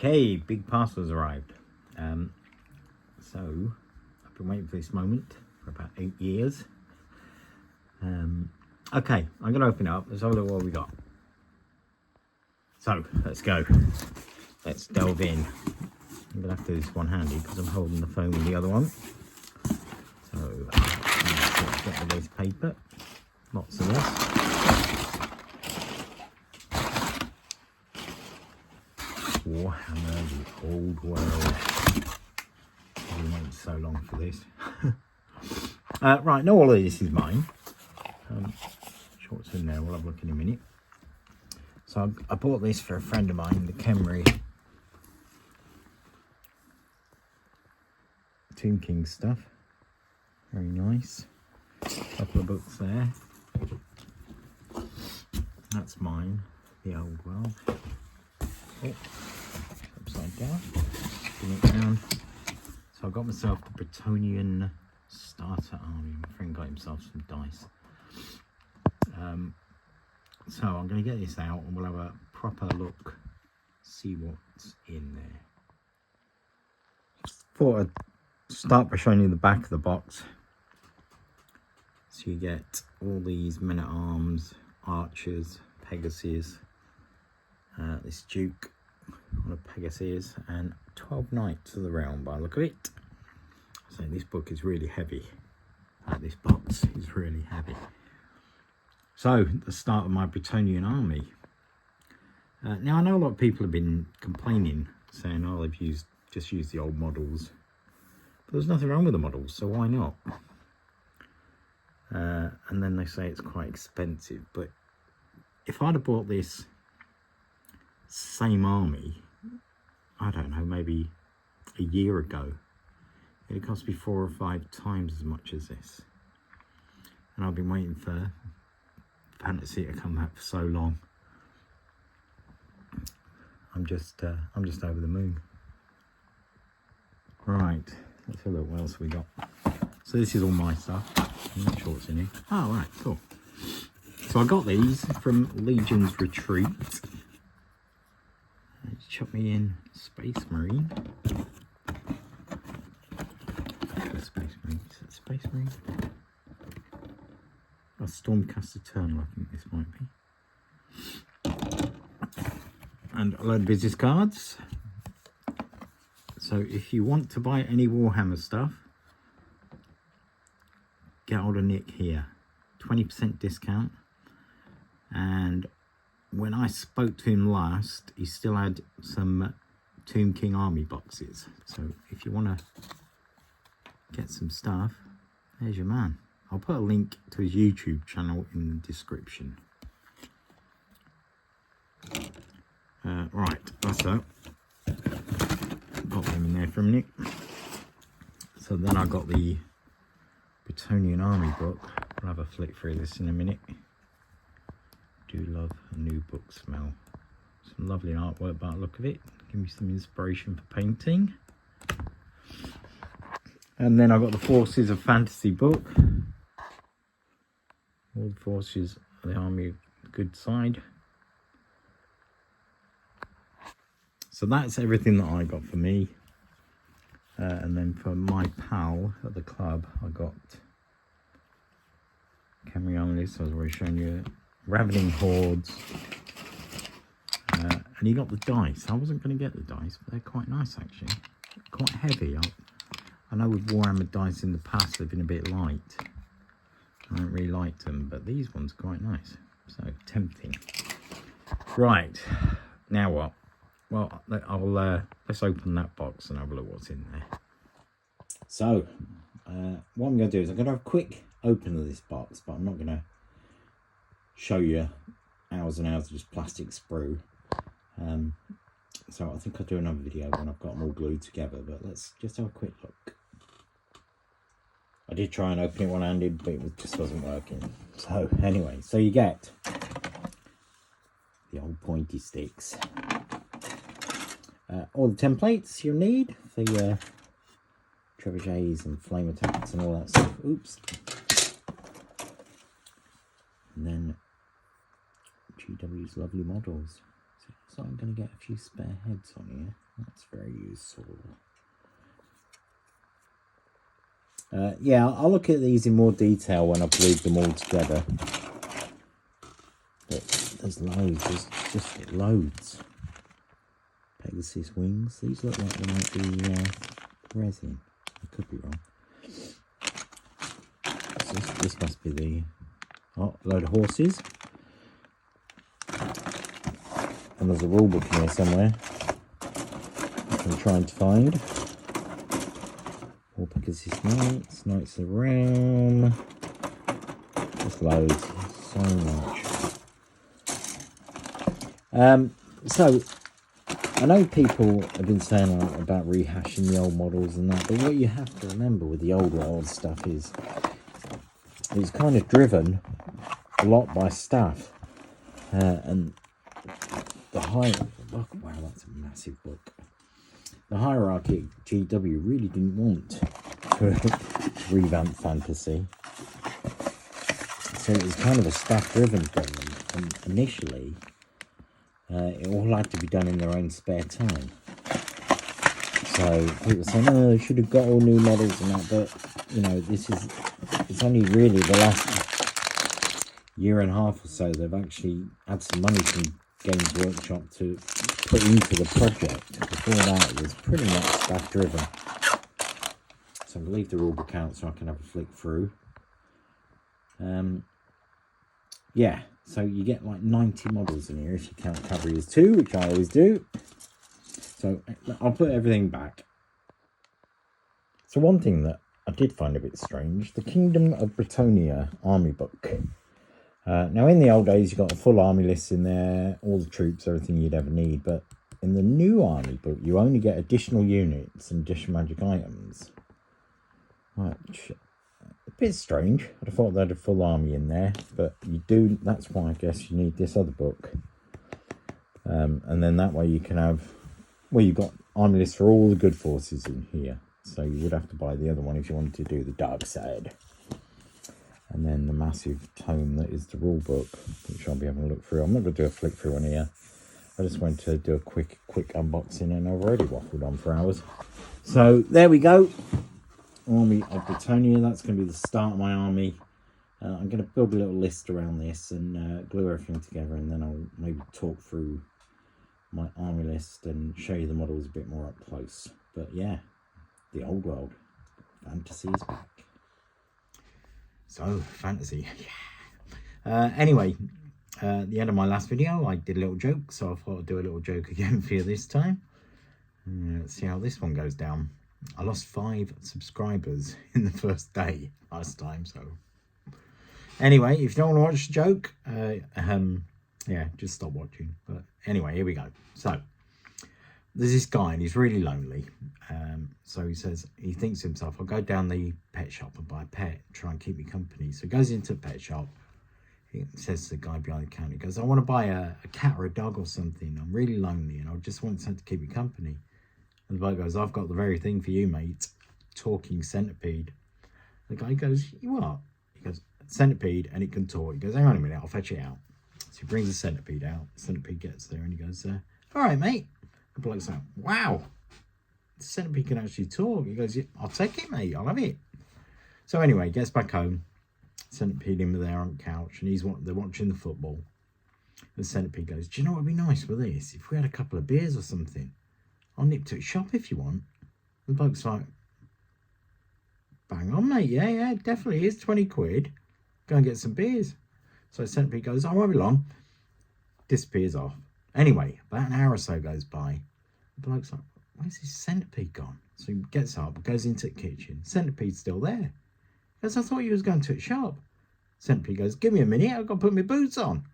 Okay, big parcel's arrived. So I've been waiting for this moment for about 8 years. Okay, I'm going to open it up. Let's have a look what we got. So let's go. Let's delve in. I'm going to have to do this one-handed because I'm holding the phone with the other one. So let's get the base paper. Lots of this. Warhammer, the old world. I've been waiting so long for this. Right, now all of this is mine. Shorts in there, we'll have a look in a minute. So I bought this for a friend of mine, the Khemri Tomb King stuff. Very nice. Couple of books there. That's mine, the old world. Oh, upside down. Spin it down. So I got myself the Bretonnian starter army. My friend got himself some dice. So I'm going to get this out and we'll have a proper look, see what's in there. Thought I'd start by showing you the back of the box. So you get all these men-at-arms, archers, Pegasus, this Duke on a Pegasus, and 12 Knights of the Realm by the look of it. So this book is really heavy. This box is really heavy. So, the start of my Bretonnian army. Now, I know a lot of people have been complaining, saying, oh, they've just used the old models. But there's nothing wrong with the models, so why not? And then they say it's quite expensive. But if I'd have bought this same army, I don't know, maybe a year ago, it cost me 4 or 5 times as much as this. And I've been waiting for Fantasy to come back for so long. I'm just over the moon. Right, let's have a look what else we got. So this is all my stuff. I'm not sure what's in here. Oh, right, cool. So I got these from Legion's Retreat. They chucked me in Space Marine. Space Marine. Is that Space Marine? A Stormcast Eternal, I think this might be. And a load of business cards. So if you want to buy any Warhammer stuff, get hold of Nick here. 20% discount. And when I spoke to him last, he still had some Tomb King army boxes. So if you want to get some stuff, there's your man. I'll put a link to his YouTube channel in the description. Right, that's that. Got them in there from Nick. So then I got the Bretonnian Army book. I'll have a flick through this in a minute. Do love a new book smell. Some lovely artwork by the look of it. Give me some inspiration for painting. And then I got the Forces of Fantasy book. All the forces of the army of the good side. So that's everything that I got for me. And then for my pal at the club, I got Khemri Army List. I was already showing you Ravening Hordes. And he got the dice. I wasn't going to get the dice, but they're quite nice actually. Quite heavy. I know with Warhammer dice in the past they've been a bit light. I don't really like them, but these ones are quite nice. So tempting. Right, now what? Well, let's open that box and have a look what's in there. So, what I'm going to do is I'm going to have a quick open of this box, but I'm not going to show you hours and hours of just plastic sprue. So I think I'll do another video when I've got them all glued together, but let's just have a quick look. I did try and open it one-handed, but it just wasn't working. So anyway, so you get the old pointy sticks. All the templates you'll need for your trebuchets and flame attacks and all that stuff. Oops. And then GW's lovely models. So I'm going to get a few spare heads on here. That's very useful. Yeah, I'll look at these in more detail when I've glued them all together. But there's loads, there's just loads. Pegasus wings. These look like they might be resin. I could be wrong. So this must be the load of horses. And there's a rule book in here somewhere I'm trying to find. All Pegasus Knights, Knights of the Realm. Just loads, so much. So I know people have been saying about rehashing the old models and that, but what you have to remember with the old stuff is it's kind of driven a lot by staff, and the wow, that's a massive book. The hierarchy at GW really didn't want to revamp fantasy, so it was kind of a staff-driven thing. And initially, it all had to be done in their own spare time. So people saying, "Oh, they should have got all new models and that," but you know, it's only really the last year and a half or so they've actually had some money from Games Workshop to put into the project. Before that, it was pretty much staff driven. So I'm going to leave the rulebook out so I can have a flick through. Yeah, so you get like 90 models in here if you count Cavalry 2, which I always do. So I'll put everything back. So one thing that I did find a bit strange, the Kingdom of Bretonnia army book. Now in the old days you got a full army list in there, all the troops, everything you'd ever need, but in the new army book you only get additional units and additional magic items. Which, a bit strange. I'd have thought they had a full army in there, but you do, that's why I guess you need this other book. And then that way you can have, well, you've got army lists for all the good forces in here. So you would have to buy the other one if you wanted to do the dark side. And then the massive tome that is the rule book, which I'll be having a look through. I'm not going to do a flick through on here. I just went to do a quick unboxing and I've already waffled on for hours. So there we go. Army of Bretonnia. That's going to be the start of my army. I'm going to build a little list around this and glue everything together, and then I'll maybe talk through my army list and show you the models a bit more up close. But yeah, the old world. Fantasy is back. So, fantasy. Yeah. Anyway, at the end of my last video, I did a little joke, so I thought I'd do a little joke again for you this time. Let's see how this one goes down. I lost 5 subscribers in the first day last time, so... Anyway, if you don't want to watch the joke, yeah, just stop watching. But anyway, here we go. So, there's this guy and he's really lonely. So he says, he thinks to himself, I'll go down the pet shop and buy a pet, try and keep me company. So he goes into a pet shop. He says to the guy behind the counter, he goes, I want to buy a cat or a dog or something. I'm really lonely and I just want something to keep me company. And the bloke goes, I've got the very thing for you, mate. Talking centipede. The guy goes, you what? He goes, centipede, and it can talk. He goes, hang on a minute, I'll fetch it out. So he brings the centipede out. The centipede gets there and he goes, all right, mate. The bloke's like, wow, the centipede can actually talk. He goes, yeah, I'll take it, mate. I'll have it. So anyway, he gets back home. Centipede in there on the couch, and they're watching the football. The centipede goes, do you know what would be nice for this? If we had a couple of beers or something. I'll nip to a shop if you want. The bloke's like, bang on, mate. Yeah, definitely. Here's 20 quid. Go and get some beers. So the centipede goes, I won't be long. Disappears off. Anyway, about an hour or so goes by. The bloke's like, where's this centipede gone? So he gets up, goes into the kitchen. Centipede's still there. He goes, I thought you was going to a shop. Centipede goes, give me a minute, I've got to put my boots on.